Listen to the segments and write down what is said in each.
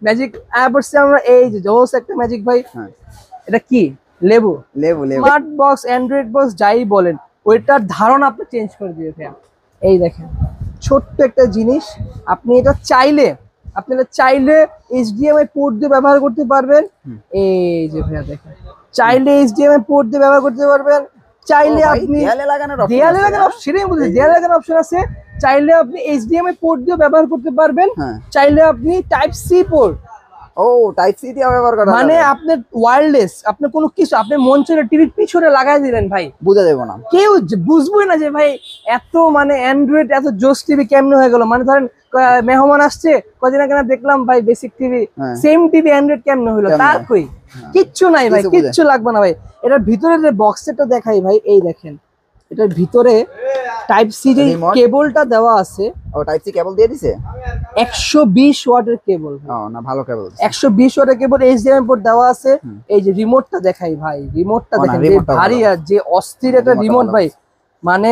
Magic app হচ্ছে আমরা এই যে জোস একটা ম্যাজিক ভাই। এটা কি লেবু লেবু লেবু স্মার্ট বক্স অ্যান্ড্রয়েড বক্স যাই বলেন ওইটার ধারণা আপনি চেঞ্জ করে দিয়ে ভাইয়া। এই দেখেন ছোট্ট একটা জিনিস, আপনি এটা চাইলে এইচডিএমআই পোর্ট দিয়ে ব্যবহার করতে পারবেন। এই যে ভাইয়া দেখেন চাইলে এইচডিএমআই পোর্ট দিয়ে ব্যবহার করতে পারবেন, চাইলে আপনি দেয়ালে লাগানোর অপশন আছে, চাইলে আপনি এইচডিএমআই পোর্ট দিয়ে ব্যবহার করতে পারবেন, চাইলে আপনি type C port type C দিয়ে ব্যবহার করা মানে আপনি ওয়্যারলেস আপনি কোনো কিছু আপনি মন চলে টিভির পিছনে লাগাই দিলেন ভাই, বুঝা যাবে না, কেউ বুঝবই না যে ভাই এত মানে অ্যান্ড্রয়েড এত জোস টিভি কেমনে হয়ে গেল। মানে ধরেন মেহমান আসছে কদিন আগে দেখলাম ভাই basic TV same TV Android কেমনে হলো, তার কই কিচ্ছু নাই ভাই, কিচ্ছু লাগবে না ভাই। এটার ভিতরে যে বক্সটা দেখাই ভাই, এই দেখেন এটার ভিতরে টাইপ সি যে কেবলটা দেওয়া আছে, টাইপ সি কেবল দিয়ে দিছে 120 ওয়াটের কেবল। না ভালো কেবল, 120 ওয়াটের কেবল, এইচডিএমআই পোর্ট দেওয়া আছে। এই যে রিমোটটা দেখাই ভাই, রিমোটটা দেখেন যে ভারী আর যে অস্থির একটা রিমোট ভাই, মানে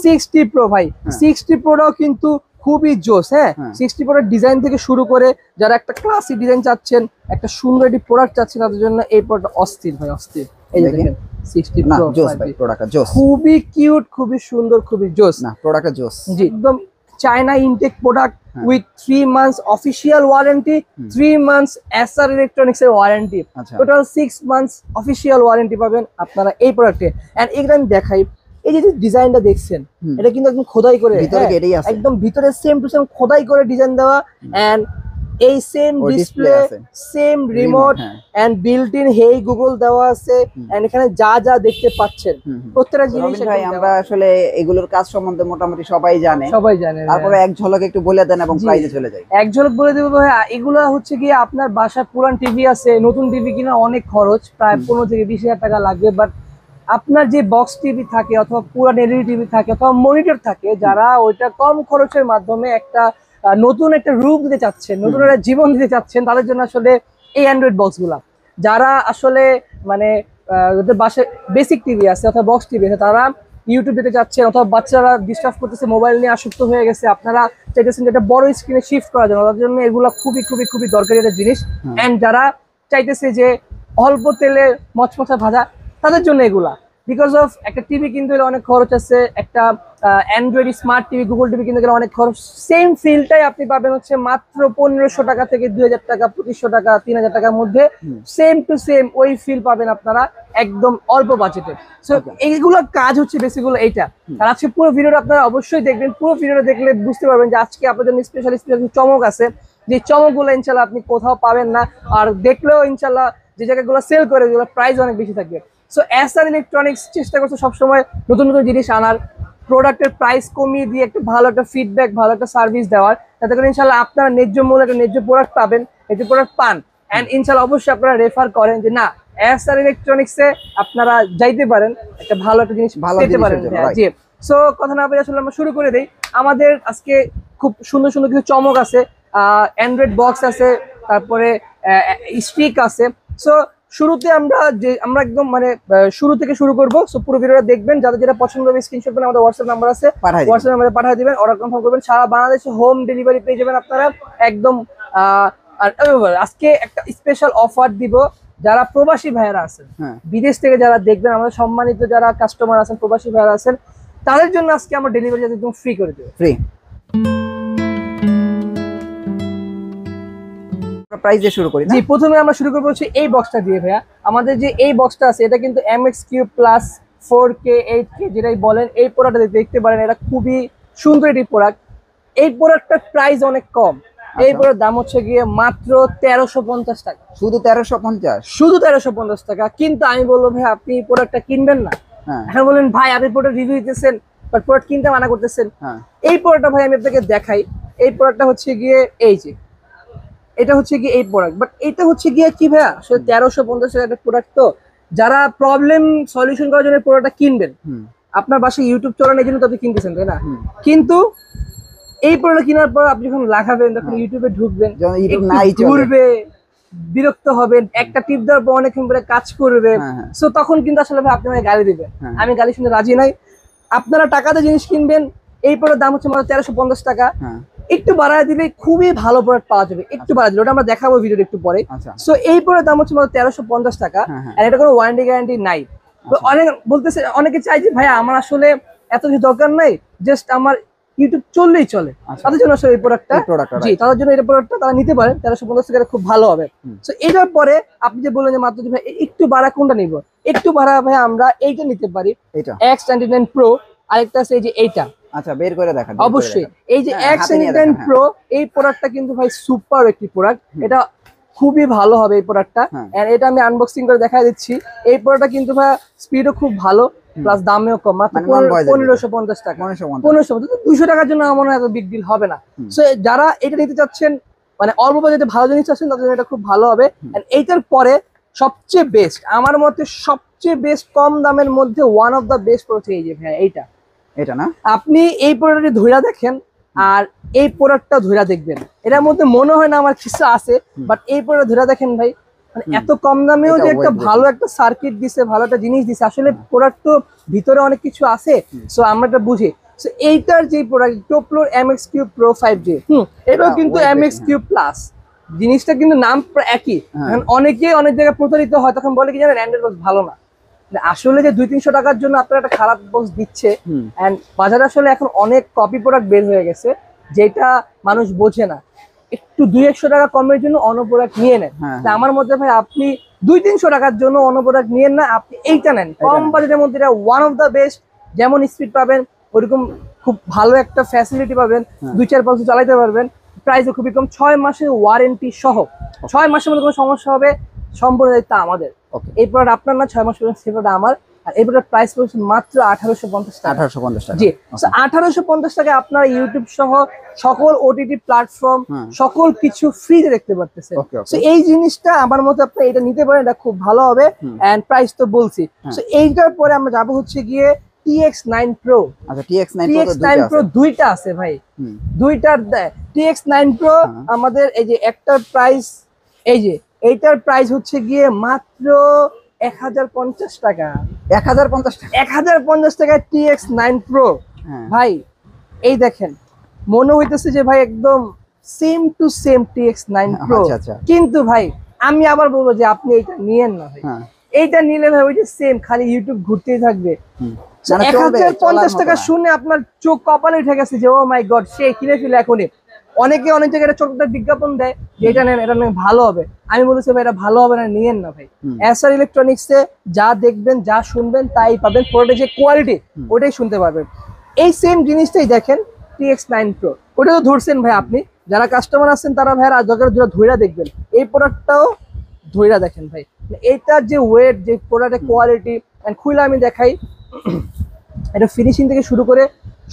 60 প্রো ভাই, 60 প্রোটাও কিন্তু খুবই জোস। হ্যাঁ 60 প্রোর ডিজাইন থেকে শুরু করে যারা একটা ক্লাসিক ডিজাইন চাচ্ছেন, একটা সুন্দর একটি প্রোডাক্ট চাচ্ছেন, তাদের জন্য এই প্রোডাক্ট অস্থির ভাই, অস্থির। এই যে দেখেন 60 প্রো জোস ভাই, প্রোডাক্ট জোস, খুবই কিউট, খুবই সুন্দর, খুবই জোস, না প্রোডাক্ট জোস জি একদম China intact product with 3 months official warranty, 3 months SR electronics এর warranty, total 6 months official warranty পাবেন আপনারা এই প্রোডাক্টে। এন্ড এখানে আমি দেখাই, এই যে ডিজাইনটা দেখছেন এটা কিন্তু একদম খোদাই করে, একদম ভিতরে সেম টু সেম খোদাই করে ডিজাইন দেওয়া, এন্ড এই same display, same remote and built in hey Google দেওয়া আছে। এন্ড এখানে যা যা দেখতে পাচ্ছেন প্রত্যেকটা জিনিস ভাই আমরা আসলে এগুলোর কাজ সম্বন্ধে মোটামুটি সবাই জানে, তারপরে এক ঝলক একটু বলে দেন এবং প্রাইসে চলে যাই। এক ঝলক বলে দেব ভাই, এগুলো হচ্ছে কি আপনার বাসায় পুরান টিভি আছে, নতুন টিভি কিনা অনেক খরচ, প্রায় 15 থেকে 20,000 টাকা লাগবে, বাট আপনার যে বক্স টিভি থাকে অথবা পুরান এলইডি টিভি থাকে অথবা মনিটর থাকে, যারা ওইটা কম খরচের মাধ্যমে একটা নতুন একটা রূপ দিতে চাচ্ছেন, নতুন একটা জীবন দিতে চাচ্ছেন, তাদের জন্য আসলে এই অ্যান্ড্রয়েড বক্স গুলা। যারা আসলে মানে ওদের বাসায় বেসিক টিভি আছে অথবা বক্স টিভি আছে, তারা ইউটিউব দিতে চাচ্ছেন অথবা বাচ্চারা ডিস্টার্ব করতেছে, মোবাইল নিয়ে আসক্ত হয়ে গেছে, আপনারা চাইতেছেন যেটা বড় স্ক্রিনে শিফট করার জন্য, তাদের জন্য এগুলা খুবই খুবই খুবই দরকারি একটা জিনিস। অ্যান্ড যারা চাইতেছে যে অল্প তেলে মচমচা ভাজা, তাদের জন্য এগুলা। বিকজ অফ একটা টিভি কিনতে গেলে অনেক খরচ আছে, একটা Android smart TV Google TV কিনতে গেলে অনেক খরচ, সেম ফিলটাই আপনি পাবেন হচ্ছে মাত্র 1500 টাকা থেকে 2000 টাকা, 2500 টাকা, 3000 টাকার মধ্যে সেম টু সেম ওই ফিল পাবেন আপনারা একদম অল্প বাজেটে। সো এইগুলোর কাজ হচ্ছে বেসিকগুলো এইটা। আর আজকে পুরো ভিডিওটা আপনারা অবশ্যই দেখবেন, পুরো ভিডিওটা দেখলে বুঝতে পারবেন যে আজকে আপনার জন্য স্পেশাল চমক আছে, যে চমকগুলো ইনশাল্লাহ আপনি কোথাও পাবেন না, আর দেখলেও ইনশাল্লাহ যে জায়গাগুলো সেল করে ওগুলো প্রাইস অনেক বেশি থাকবে। সো এসআর ইলেকট্রনিক্স চেষ্টা করছে সবসময় নতুন নতুন জিনিস আনার, প্রোডাক্টের প্রাইস কমিয়ে দিয়ে একটা ভালো একটা ফিডব্যাক, ভালো একটা সার্ভিস দেওয়ার, তাতে করে ইনশাল্লাহ আপনারা ন্যায্য মূল্যে একটা ন্যায্য প্রোডাক্ট পাবেন, ন্যায্য প্রোডাক্ট পান। অ্যান্ড ইনশাল্লাহ অবশ্যই আপনারা রেফার করেন যে না এসআর ইলেকট্রনিক্সে আপনারা যাইতে পারেন, একটা ভালো একটা জিনিস পেতে পারেন। জি, সো কথা না বলে আসলে আমরা শুরু করে দিই। আমাদের আজকে খুব সুন্দর সুন্দর কিছু চমক আছে, অ্যান্ড্রয়েড বক্স আছে, তারপরে স্টিক আছে। সো শুরুতে আমরা একদম মানে শুরু থেকে শুরু করব। সো পুরো ভিডিওটা দেখবেন, যাদের যেটা পছন্দ হবে স্ক্রিনশট করে আমাদের হোয়াটসঅ্যাপ নাম্বার আছে, হোয়াটসঅ্যাপ নাম্বারে পাঠিয়ে দিবেন, অর্ডার কনফার্ম করবেন, সারা বাংলাদেশে হোম ডেলিভারি পেয়ে যাবেন আপনারা একদম। আর আজকে একটা স্পেশাল অফার দিব, যারা প্রবাসী ভাইয়েরা আছেন, বিদেশ থেকে যারা দেখবেন, আমাদের সম্মানিত যারা কাস্টমার আছেন, প্রবাসী ভাইয়েরা আছেন, তাদের জন্য আজকে আমরা ডেলিভারি একদম ফ্রি করে দেব, ফ্রি। প্রাইস দিয়ে শুরু করি। জি, প্রথমে আমরা শুরু করব হচ্ছে এই বক্সটা দিয়ে ভাইয়া। আমাদের যে এই বক্সটা আছে এটা কিন্তু MX3 প্লাস 4K 8K যেটাই বলেন, এই প্রোডাক্টটা দেখতে পারেন, এটা খুবই সুন্দর একটি প্রোডাক্ট। এই প্রোডাক্টটার প্রাইস অনেক কম, এই প্রোডাক্টের দাম হচ্ছে গিয়ে মাত্র 1350 টাকা, শুধু 1350, শুধু 1350 টাকা। কিন্তু আমি বলবো ভাই আপনি এই প্রোডাক্টটা কিনবেন না, এখন বলেন ভাই আপনি প্রোডাক্ট রিভিউ দিতেছেন বাট প্রোডাক্ট কিনতে মানা করতেছেন। এই প্রোডাক্টটা ভাই আমি আপনাকে দেখাই, এই প্রোডাক্টটা হচ্ছে গিয়ে এই যে এটা হচ্ছে কি এই প্রোডাক্ট, বাট এটা হচ্ছে গিয়ে কি ভাইয়া আসলে 1350 টাকার একটা প্রোডাক্ট। তো যারা প্রবলেম সলিউশন করার জন্য প্রোডাক্টটা কিনবেন, আপনার বাসায় ইউটিউব চালানোর জন্য তো আপনি কিনতেছেন তাই না, কিন্তু এই প্রোডাক্ট কেনার পর আপনি যখন লাগাবেন তখন ইউটিউবে ঢুকবেন, ঘুরবে, বিরক্ত হবেন, একটা টিপ দেওয়ার পর অনেকক্ষণ পরে কাজ করবে। সো তখন কিন্তু আসলে ভাই আপনি আমাকে গালি দিবেন, আমি গালি শুনতে রাজি নাই। আপনারা টাকাতে জিনিস কিনবেন, এই প্রোডাক্টের দাম হচ্ছে মাত্র 1350 টাকা। একটু বাড়ায় দিলে খুবই ভালো প্রোডাক্ট পাওয়া যাবে, একটু বাড়ায় দিলে ওটা আমরা দেখাবো ভিডিওর একটু পরে। সো এই প্রোডাক্ট দাম হচ্ছে মাত্র 1350 টাকা, আর এটা কোনো ওয়ারেন্টি গ্যারান্টি নাই। তো অনেক বলতেছে, অনেকে চাই যে ভাই আমার আসলে এত কিছু দরকার নাই, জাস্ট আমার ইউটিউব চললেই চলে, তাদের জন্য আসলে এই প্রোডাক্টটা, জি তাদের জন্য এই প্রোডাক্টটা তারা নিতে পারেন 1350 টাকা, খুব ভালো হবে। সো এটার পরে আপনি যে বললেন যে মাত্র ভাই একটু বাড়া কোনটা নিব, একটু বাড়া ভাই আমরা এইটা নিতে পারি, এটা X99 Pro, আরেকটা আছে এই যে এইটা। আচ্ছা বের করে দেখান। অবশ্যই এই যে X99 Pro, এই প্রোডাক্টটা কিন্তু ভাই সুপার একটি প্রোডাক্ট, এটা খুবই ভালো হবে এই প্রোডাক্টটা। এন্ড এটা আমি আনবক্সিং করে দেখাই দিচ্ছি। এই প্রোডাক্টটা কিন্তু ভাই স্পিডও খুব ভালো, প্লাস দামেও কম, মাত্র 1550 টাকা। 200 টাকার জন্য আমার মনে হয় এত বিগ ডিল হবে না। সো যারা এটা নিতে চাচ্ছেন, মানে অল্প বাজেটে ভালো জিনিস চাচ্ছেন, তাদের জন্য এটা খুব ভালো হবে। এন্ড এইটার পরে সবচেয়ে বেস্ট, আমার মতে সবচেয়ে বেস্ট কম দামের মধ্যে one of the best product এই যে ভাই এইটা, এটা না, আপনি এই প্রোডাক্টটি ধইরা দেখেন আর এই প্রোডাক্টটা ধইরা দেখবেন, এটার মধ্যে মনে হয় না আমার কিছু আছে, বাট এই প্রোডাক্ট ধইরা দেখেন ভাই, মানে এত কম দামেও যে একটা ভালো একটা সার্কিট দিছে, ভালো একটা জিনিস দিছে, আসলে প্রোডাক্ট তো ভিতরে অনেক কিছু আছে। সো আমরা এটা বুঝি। সো এইটার যে প্রোডাক্ট টোপ্লোর MX3 Pro 5G, এটাও কিন্তু MX3 Plus, জিনিসটা কিন্তু নাম একই। অনেকে অনেক জায়গায় প্রতারিত হয়, তখন বলে কি জানেন অ্যান্ড্রয়েড বক্স ভালো না। আসলে যে 200-300 টাকার জন্য আপনারা একটা খারাপ বক্স দিচ্ছে, এন্ড বাজারে আসলে এখন অনেক কপি প্রোডাক্ট বের হয়ে গেছে, যেটা মানুষ বোঝে না। একটু 200-100 টাকা কমের জন্য অন্য প্রোডাক্ট নিয়ে নেন। আমার মধ্যে ভাই আপনি 200-300 টাকার জন্য অন্য প্রোডাক্ট নিয়েন না, আপনি এইটা নেন কম বাজেটের মধ্যে, এটা ওয়ান অফ দা বেস্ট। যেমন স্পিড পাবেন, ওরকম খুব ভালো একটা ফ্যাসিলিটি পাবেন, 2-4 বছর চালাইতে পারবেন, প্রাইসও খুবই কম, 6 মাসের ওয়ারেন্টি সহ। 6 মাসের মধ্যে কোনো সমস্যা হবে, সম্পূর্ণ দায়িত্ব আমাদের। এই প্রোডাক্ট আপনার না, 6 মাস পর্যন্ত সেই প্রোডাক্ট আমার। আর এই প্রোডাক্ট প্রাইস পড়ছে মাত্র 1850 টাকা। 1850 টাকা, জি। 1850 টাকা আপনারা ইউটিউব সহ সকল OTT প্ল্যাটফর্ম সকল কিছু ফ্রিতে দেখতে পারতেছেন। সো এই জিনিসটা আমার মতে আপনি এটা নিতে পারেন, এটা খুব ভালো হবে। এন্ড প্রাইস তো বলছি। সো এইটার পরে আমরা যাব হচ্ছে গিয়ে TX9 Pro। আচ্ছা TX9 Pro দুইটা আছে ভাই, দুইটার TX9 Pro আমাদের এই যে একটার প্রাইস, এই যে এইটার প্রাইস হচ্ছে গিয়ে মাত্র 1050 টাকা। 1050 টাকায় TX9 Pro ভাই। এই দেখেন মনে হইতেছে যে ভাই একদম same to same TX9 Pro, কিন্তু ভাই আমি আবার বলবো যে আপনি এটা নিয়েন না ভাই। এইটা নিলে ভাই ওই যে সেম, খালি ইউটিউব ঘুরতেই থাকবে। 1050 টাকা শুনে আপনার চোখ কপালে উঠে গেছে যে ও মাই গড, সে কিনে ফেলে এখনই। অনেকে অনেক জায়গায় ছোটটা বিজ্ঞাপন দেয় যে এটা নেন, এটা নেন ভালো হবে। আমি বলেছি ভাই এটা ভালো হবে না, নিয়েন না ভাই। এসআর ইলেকট্রনিক্সে যা দেখবেন যা শুনবেন তাই পাবেন, প্রোডাক্টের যে কোয়ালিটি ওটাই শুনতে পারবেন। এই সেম জিনিসটাই দেখেন TX9 Pro, ওটা তো ধরছেন ভাই আপনি, যারা কাস্টমার আছেন তারা ভাই দরকার ধইরা দেখবেন, এই প্রোডাক্টটাও ধইরা দেখেন ভাই। এইটার যে ওয়েট, যে প্রোডাক্টের কোয়ালিটি, খুলে আমি দেখাই, এটা ফিনিশিং থেকে শুরু করে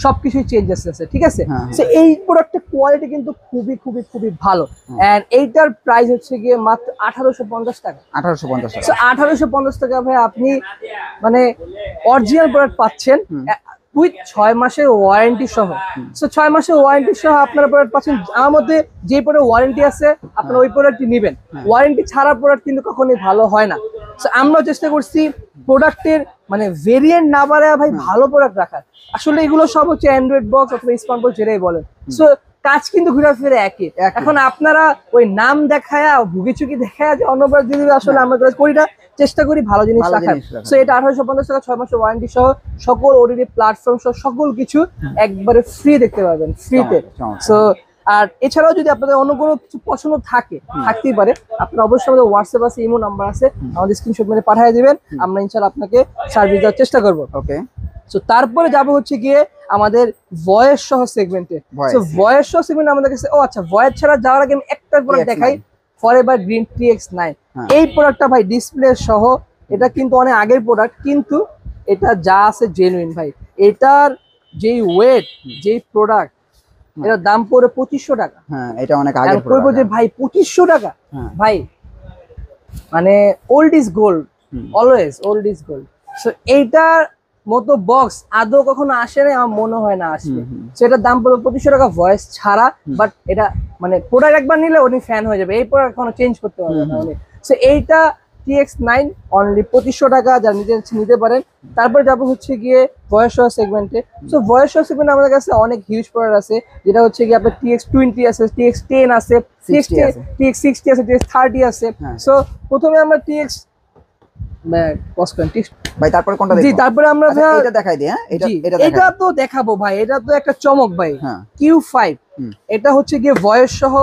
সবকিছুই চেঞ্জ আছে, ঠিক আছে। সো এই প্রোডাক্টের কোয়ালিটি কিন্তু খুবই খুবই খুবই ভালো। এন্ড এইটার প্রাইস হচ্ছে গিয়ে মাত্র 1850 টাকা। 1850 টাকা। সো 1850 টাকা ভাই আপনি মানে অরিজিনাল প্রোডাক্ট পাচ্ছেন উইথ 6 মাসের ওয়ারেন্টি সহ। সো 6 মাসের ওয়ারেন্টি সহ আপনারা প্রোডাক্ট পাচ্ছেন। আমার মধ্যে যে প্রোডাক্ট ওয়ারেন্টি আছে আপনারা ওই প্রোডাক্টই নেবেন, ওয়ারেন্টি ছাড়া প্রোডাক্ট কিন্তু কখনোই ভালো হয় না। সো আমরা চেষ্টা করছি প্রোডাক্টের মানে ভেরিয়েন্ট না বাড়ায় ভাই ভালো প্রোডাক্ট রাখার। আসলে এগুলো সব হচ্ছে অ্যান্ড্রয়েড বক্স অথবা স্মার্ট বক্স যেটাই বলেন। সো কাজ কিন্তু ঘুরে ফিরে একই। এখন আপনারা ওই নাম দেখায়া ভুগিচুকি দেখায়া যে অন্য প্রোডাক্ট দিবে, আসলে আমরা করি না, চেষ্টা করি ভালো জিনিস রাখার। সো এটা 1850 টাকা, 6 মাসের ওয়ারেন্টি সহ, সকল OTT প্ল্যাটফর্ম সহ সকল কিছু একবারে ফ্রি দেখতে পাবেন, ফ্রিতে। সো আর এছাড়াও যদি আপনাদের অন্য কোনো কিছু পছন্দ থাকতেই পারে, আপনারা অবশ্যই আমাদের হোয়াটসঅ্যাপ আছে, ইমো নাম্বার আছে, আমাদের স্ক্রিনশট মেরে পাঠিয়ে দিবেন, আমরা ইনশাআল্লাহ আপনাকে সার্ভিস দেওয়ার চেষ্টা করব। ওকে। সো তারপরে যাব হচ্ছে গিয়ে আমাদের ভয়েস সহ সেগমেন্টে। সো ভয়েস সহ সেগমেন্ট আমাদের কাছে, ও আচ্ছা ভয়েস ছাড়া যাওয়ার আগে আমি একটা প্রোডাক্ট দেখাই, ফরএভার গ্রিন TX9। এই প্রোডাক্টটা ভাই ডিসপ্লে সহ, এটা কিন্তু অনেক আগের প্রোডাক্ট, কিন্তু এটা যা আছে জেনুইন ভাই। এটার যেই ওয়েট, যেই প্রোডাক্ট, এটার দাম পড়ে 2500 টাকা। হ্যাঁ এটা অনেক আগের প্রোডাক্ট। কইবো যে ভাই 2500 টাকা, ভাই মানে old is gold, always old is gold. So এইটার মতো বক্স আদৌ কখনো আসে না, আমার মনে হয় না আসবে। সেটার দাম পড়বে 2500 টাকা ভয়েস ছাড়া। বাট এটা মানে প্রোডাক্ট একবার নিলে উনি ফ্যান হয়ে যাবে, এই প্রোডাক্ট কখনো চেঞ্জ করতে পারবে না উনি। সো এইটা TX9 অনলি 2500 টাকা, যা নিতে পারেন। তারপরে যাবো হচ্ছে গিয়ে ভয়েস সহ সেগমেন্টে। সো ভয়েস সহ সেগমেন্টে আমাদের কাছে অনেক হিউজ প্রোডাক্ট আছে, যেটা হচ্ছে গিয়ে আপনার TX20 আছে, TX10 আছে, TX60 আছে, TX30 আছে। সো প্রথমে আমরা ভাই তারপরে কোনটা দেখব? জি, তারপরে আমরা এটা দেখাই দিই। হ্যাঁ, এটা তো দেখাবো ভাই, এটা তো একটা চমক ভাই। Q5 এটা হচ্ছে গিয়ে ভয়েস সহ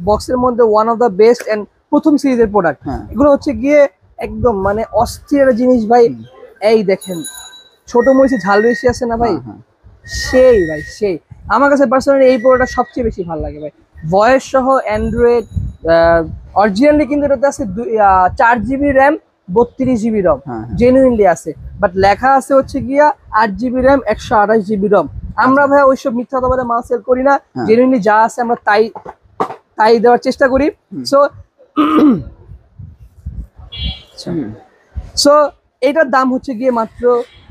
বক্সের মধ্যে one of the best and প্রথম সিরিজের প্রোডাক্ট। এগুলো হচ্ছে গিয়ে একদম মানে অস্থির জিনিস ভাই। এই দেখেন ছোট মরিচে ঝাল বেশি আছে না ভাই, সেই ভাই সেই। আমার কাছে পার্সোনালি এই প্রোডাক্টটা সবচেয়ে বেশি ভালো লাগে ভাই। ভয়েস সহ অ্যান্ড্রয়েড, অরিজিনালি কিন্তু এটাতে আছে 4GB র্যাম 32GB রম, জেনুইনলি আছে। বাট লেখা আছে হচ্ছে গিয়া 8GB র্যাম 128GB রম। আমরা ভাই ওইসব মিথ্যা কথাবাদে মাল সেল করি না, জেনুইনলি যা আছে আমরা তাই দেওয়ার চেষ্টা করি। সো এটার দাম হচ্ছে গিয়ে মাত্র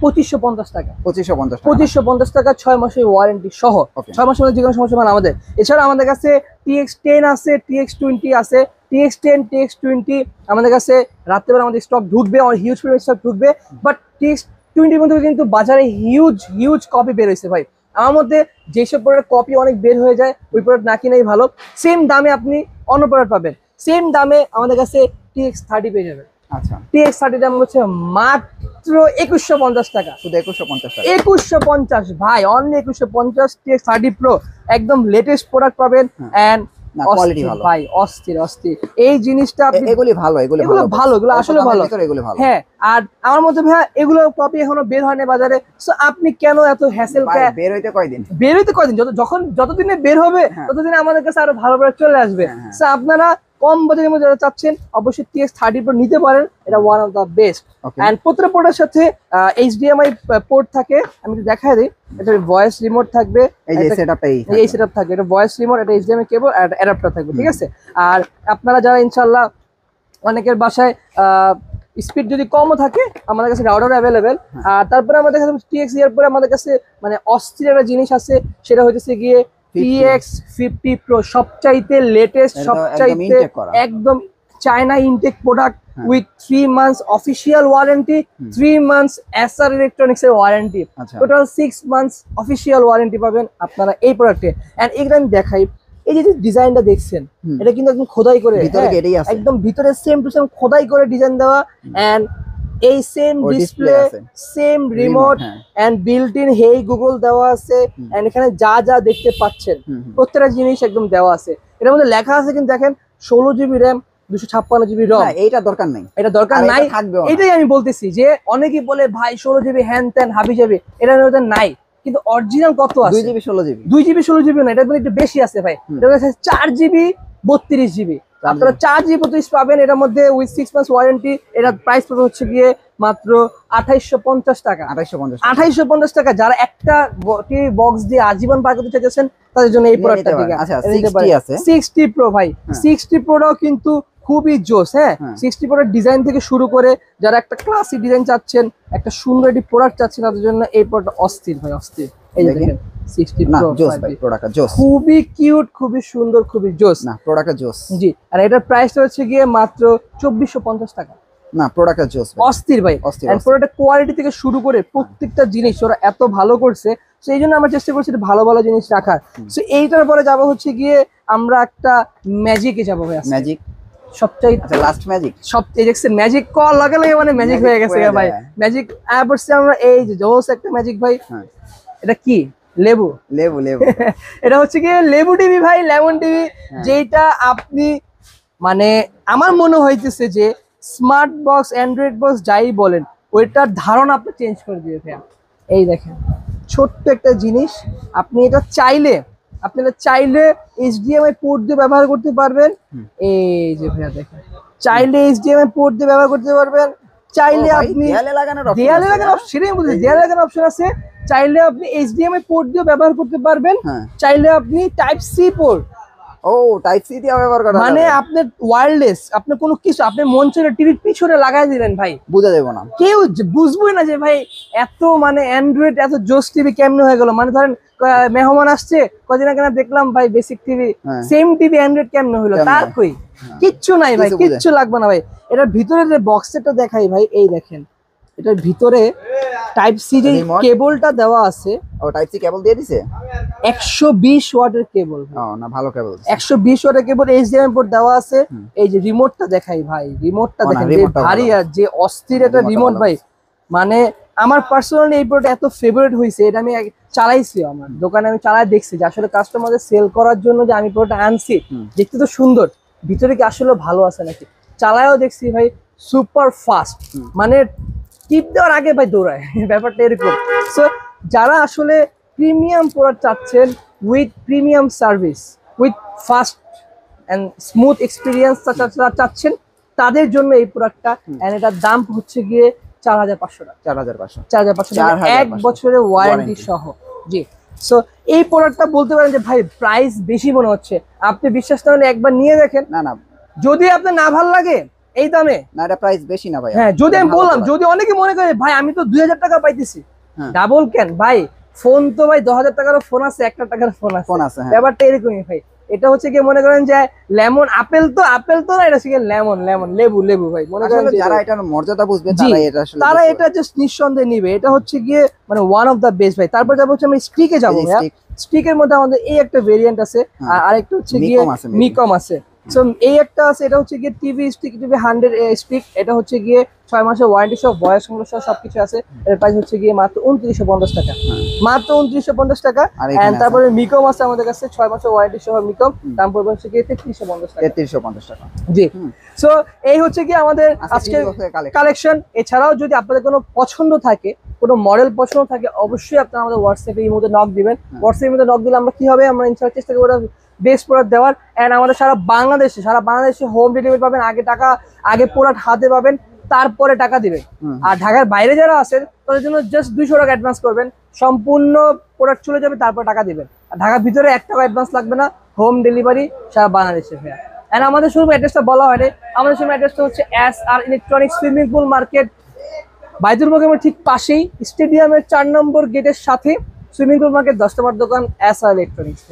2550 টাকা। 2550 টাকা 6 মাসের ওয়ারেন্টি সহ। 6 মাসের মধ্যে যে কোনো সমস্যা মানে আমাদের। এছাড়া আমাদের কাছে TX10 আছে, TX20 আছে। TX10 TX20 আমাদের কাছে রাত্রেবেলা আমাদের স্টক ঢুকবে, হিউজ পরিমাণ স্টক ঢুকবে। বাট TX20 মধ্যে কিন্তু বাজারে হিউজ কপি বের হয়েছে ভাই। আমার মধ্যে যেসব প্রোডাক্ট কপি অনেক বের হয়ে যায়, ওই প্রোডাক্ট না কিনাই ভালো। সেম দামে আপনি অন্য প্রোডাক্ট পাবেন, সেম দামে আমাদের কাছে TX30 পেয়ে যাবেন। আচ্ছা, TX30 দাম হচ্ছে মাত্র 2150 টাকা। শুধু 2150 টাকা। 2150 ভাই, অনলি 2150। TX30 Pro একদম লেটেস্ট প্রোডাক্ট পাবেন এন্ড কোয়ালিটি ভালো ভাই, অস্থির। এই জিনিসটা এগুলো ভালো, এগুলো আসলে ভালো। হ্যাঁ, আর আমার মধ্যে ভাই এগুলো কপি এখনো বের হয়নি বাজারে। সো আপনি কেন এত হ্যাসেল? বের হইতে কয়দিন? যতদিনে বের হবে ততদিনে আমাদের কাছে আরো ভালো প্রোডাক্ট চলে আসবে। সো আপনারা কম বাজেটের মধ্যে যারা চাচ্ছেন অবশ্যই TX30 Pro নিতে পারেন, এটা one of the best. And প্রত্যেকটা পোর্টের সাথে HDMI পোর্ট থাকে, আমি একটু দেখাই দিই। এটা ভয়েস রিমোট থাকবে, এই সেটআপ থাকবে, এটা ভয়েস রিমোট, এটা HDMI কেবল আর অ্যাডাপ্টার থাকবে, ঠিক আছে? আর আপনারা যারা ইনশাআল্লাহ অনেকের বাসায় স্পিড যদি কমও থাকে, আমাদের কাছে রাউটার অ্যাভেলেবেল। আর তারপরে আমাদের কাছে TX এর পরে আমাদের কাছে মানে অস্থির একটা জিনিস আছে, সেটা হচ্ছে গিয়ে TX50 Pro, সবচাইতে লেটেস্ট, সবচাইতে একদম China intact product with 3 months official warranty, 3 months SR electronics এর warranty, total 6 months official warranty পাবেন আপনারা এই প্রোডাক্টে। এন্ড এগুলো আমি দেখাই, এই যে ডিজাইনটা দেখছেন এটা কিন্তু একদম খোদাই করে, একদম ভিতরে সেম টু সেম খোদাই করে ডিজাইন দেওয়া। এন্ড এই same display, same remote and built in hey Google দেওয়া আছে। এন্ড এখানে যা যা দেখতে পাচ্ছেন প্রত্যেকটা জিনিস একদম দেওয়া আছে। এটার মধ্যে লেখা আছে কিন্তু দেখেন 16GB র্যাম 256GB রম। এইটা দরকার নাই, এটাই আমি বলতেছি যে অনেকেই বলে ভাই 16GB হ্যান ত্যান হাবি যাবে, এটা নাই। কিন্তু অরিজিনাল কত আছে? 2GB 16GB না, এটা একটু বেশি আছে ভাই। এটা হচ্ছে 4GB 32GB। আপনারা 4GB 32 পাবেন এটার মধ্যে উইথ 6 মান্থস ওয়ারেন্টি। এটা প্রাইস পড়বে হচ্ছে গিয়ে মাত্র 2850 টাকা। 2850 টাকা। যারা একটা বক্স দিয়ে আজীবন পার করতে চাইছেন তাদের জন্য এই প্রোডাক্টটা ঠিক আছে। 60 Pro ভাই, 60 Proটাও কিন্তু খুবই জোস। হ্যাঁ, 60 Pro ডিজাইন থেকে শুরু করে যারা একটা ক্লাসিক ডিজাইন চাচ্ছেন, একটা সুন্দর একটি প্রোডাক্ট চাচ্ছেন, তাদের জন্য এই প্রোডাক্ট অস্থির ভাই, অস্থির। এই দেখেন 60 Pro জোস ভাই, প্রোডাক্টটা জোস, খুবই কিউট, খুবই সুন্দর, খুবই জোস। না, প্রোডাক্টটা জোস। জি, আর এটার প্রাইসটা হচ্ছে গিয়ে মাত্র 2450 টাকা। না, প্রোডাক্টটা জোস ভাই, অস্থির ভাই। এন্ড প্রোডাক্টের কোয়ালিটি থেকে শুরু করে প্রত্যেকটা জিনিস ওরা এত ভালো করছে, সেই জন্য আমরা চেষ্টা করছি ভালো ভালো জিনিস রাখার। সো এইটার পরে যাবো হচ্ছে গিয়ে আমরা একটা ম্যাজিকে যাবো ভাই। ম্যাজিক সবচাইতে লাস্ট ম্যাজিক, সবচেয়ে দেখছেন ম্যাজিক কল লাগে মানে ম্যাজিক হয়ে গেছে ভাই। ম্যাজিক পড়ছে আমরা, এই যে জোস একটা ম্যাজিক ভাই। এটা কি? লেবু। এটা হচ্ছে কি লেবু টিভি ভাই, লেমন টিভি। যেটা আপনি মানে আমার মনে হইতেছে যে স্মার্ট বক্স, অ্যান্ড্রয়েড বক্স যাই বলেন, ওইটার ধারণা আপনি চেঞ্জ করে দিবে ভাই। এই দেখেন ছোট্ট একটা জিনিস, আপনি এটা চাইলে HDMI পোর্ট দিয়ে ব্যবহার করতে পারবেন। এই যে ভাইয়া দেখেন, চাইলে HDMI পোর্ট দিয়ে ব্যবহার করতে পারবেন, চাইলে আপনি দেয়ালে লাগানোর অপশন আছে, চাইলে আপনি HDMI পোর্ট দিয়ে ব্যবহার করতে পারবেন, চাইলে আপনি টাইপ সি পোর্ট ও টাইপ সি দিয়ে ব্যবহার করা মানে আপনি ওয়্যারলেস, আপনি কোনো কিছু আপনি মন চলে টিভির পিছনে লাগাই দিলেন ভাই, বুঝা যাবে না, কেউ বুঝবই না যে ভাই এত মানে অ্যান্ড্রয়েড এত জোস টিভি কেমনে হয়ে গেল। মানে ধরেন মেহমান আসছে কদিন আগে না দেখলাম ভাই basic TV, same TV Android কেমনে হলো, তার কই কিচ্ছু নাই ভাই, কিচ্ছু লাগবে না ভাই। এটার ভিতরে যে বক্সটা দেখাই ভাই, এই দেখেন এটার ভিতরে টাইপ সি যে কেবলটা দেওয়া আছে, ও টাইপ সি কেবল দিয়ে দিছে, 120 ওয়াটের কেবল। ও না ভালো কেবল, 120 ওয়াটের কেবল, এইচডিএমআই পোর্ট দেওয়া আছে। এই যে রিমোটটা দেখাই ভাই, রিমোটটা দেখেন যে ভারী আর যে অস্থির একটা রিমোট ভাই। মানে আমার পার্সোনালি এই প্রোডাক্ট এত ফেভারিট হয়েছে, এটা আমি চালাইছি আমার দোকানে, আমি চালাই দেখছি যে আসলে কাস্টমারদের সেল করার জন্য যে আমি প্রোডাক্ট আনছি, দেখতে তো সুন্দর, ভিতরে কি আসলে ভালো আছে নাকি, চালায়ও দেখছি ভাই, সুপার ফাস্ট, মানে টিপ দেওয়ার আগে ভাই দৌড়ায়, ব্যাপারটা এরকম। সো যারা আসলে প্রিমিয়াম প্রোডাক্ট চাচ্ছেন with premium service, with fast and smooth experience চাচ্ছেন, তাদের জন্য এই প্রোডাক্টটা। এন্ড এটার দাম হচ্ছে গিয়ে 4500 টাকা, 4500 টাকা, 1 বছরের ওয়ারেন্টি সহ। জি, সো এই প্রোডাক্টটা বলতে পারেন যে ভাই প্রাইস বেশি মনে হচ্ছে, আপনি বিশ্বাস না হলে একবার নিয়ে দেখেন। না না, যদি আপনার না ভালো লাগে এই দামে, না এটা প্রাইস বেশি না ভাই। হ্যাঁ, যদি আমি বললাম, যদি অনেকে মনে করে ভাই আমি তো 2000 টাকা পাইতেছি, ডাবল কেন ভাই, ফোন তো ভাই 10,000 টাকারও ফোন আছে, 1 টাকার ফোন আছে, ব্যাপারটা এরকমই ভাই। এটা হচ্ছে কি মনে করেন যে লেমন আপেল তো না, এটা হচ্ছে লেমন লেবু ভাই। মনে করেন যারা এটার মর্যাদা বুঝবে তারা এটা জাস্ট নিঃসন্দেহে নিবে। এটা হচ্ছে গিয়ে মানে ওয়ান অফ দা বেস্ট ভাই। তারপর যাবো হচ্ছে আমি স্টিকে যাবো ভাই। স্টিকের মধ্যে আমাদের এই একটা ভেরিয়েন্ট আছে, আর আরেকটা হচ্ছে গিয়ে মিকম আছে। সো এই একটা আছে, এটা হচ্ছে গিয়ে টিভি স্টিক, টিভি 100 স্টিক, এটা হচ্ছে গিয়ে 6 মাসের ওয়ারেন্টি সহ, ভয়েস সংগ্রহ সহ সবকিছু আছে। এর প্রাইস হচ্ছে গিয়ে মাত্র 2950 টাকা, মাত্র 2950 টাকা। এন্ড তারপরে মিকম আছে আমাদের কাছে 6 মাসের ওয়ারেন্টি সহ মিকম, দাম পড়বে হচ্ছে গিয়ে 3350 টাকা, 3350 টাকা। জি, সো এই হচ্ছে গিয়ে আমাদের আজকের কালেকশন। এছাড়াও যদি আপনাদের কোনো পছন্দ থাকে, কোনো মডেল পছন্দ থাকে, অবশ্যই আপনারা আমাদের হোয়াটসঅ্যাপে এই মধ্যে নক দিবেন। হোয়াটসঅ্যাপের মধ্যে নক দিলে আমরা কি হবে, আমরা ইনশাআল্লাহ চেষ্টা করব বেস্ট প্রোডাক্ট দেওয়ার। এন্ড আমাদের সারা বাংলাদেশে হোম ডেলিভারি পাবেন, আগে প্রোডাক্ট হাতে পাবেন, তারপরে টাকা দিবেন। আর ঢাকার বাইরে যারা আছেন তাদের জন্য জাস্ট 200 টাকা অ্যাডভান্স করবেন, সম্পূর্ণ প্রোডাক্ট চলে যাবে, তারপর টাকা দিবেন। আর ঢাকার ভিতরে 1 টাকা অ্যাডভান্স লাগবে না, হোম ডেলিভারি সারা বাংলাদেশে ভাইয়া। এন্ড আমাদের শোরুম অ্যাড্রেসটা বলা হয়নি, আমাদের শোরুম অ্যাড্রেসটা হচ্ছে SR electronics swimming pool market, বাইতুল মোকাররমের ঠিক পাশেই, স্টেডিয়ামের 4 নম্বর গেটের সাথে সুইমিং পুল মার্কেট, 10 নম্বর দোকান SR ইলেকট্রনিক্স।